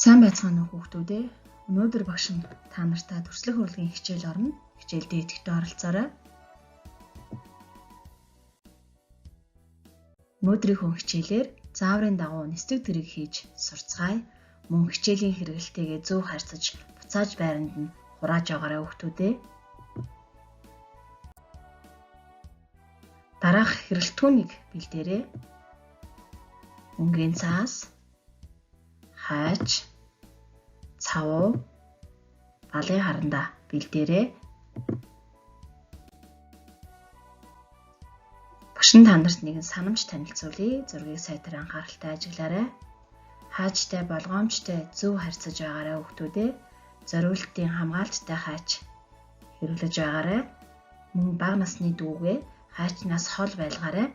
Сайн байцгаана уу хүүхдүүд ээ. Өнөөдөр багш нь та нартай төрслөх урлагийн хичээл орно. Хичээл дээдэгтээ оролцоорой. Өнөөдрийнхөө хичээлээр зааврын дагуу нисдэг тэрэг хийж сурцгаая. Мөн хичээлийн хэрэгэлтэйгээ зөв харьцаж, буцааж байранд нь хурааж байгаарай хүүхдүүд ээ. Дараах хэрэгэлтгүүнийг бэлдээрэй. Өнгийн цаас, хайч, цавуу, балын харандаа бэлдээрэй. Багш нь та нарт нэгэн санамж танилцуулъя. Зургийг сайтар анхааралтай ажиглаарай. Хайчтай болгоомжтой зөв харьцаж байгаарай хүүхдүүд ээ. Зориултын хамгаалттай хайч хэрэглэж байгаарай. Мөн бага насны дүүгээ хайчнаас хол байлгаарай.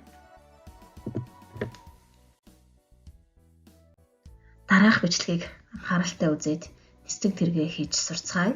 Дараах бичлэгийг анхааралтай үзээд нисдэг тэргээ хийж сурцгаая.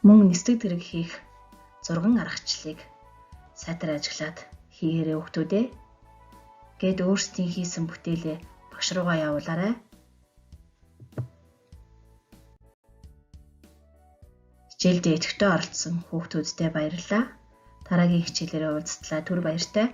Мөн нисдэг тэрэг хийх 6 аргачлалыг сайтар ажиглаад хийгээрэй хүүхдүүд ээ. Гээд өөрсдийн хийсэн бүтээлээ багш руугаа явуулаарай. Хичээлдээ идэвхтэй оролцсон хүүхдүүдтэй баярлалаа. Дараагийн хичээлээрээ уулзтлаа. Түр баяртай.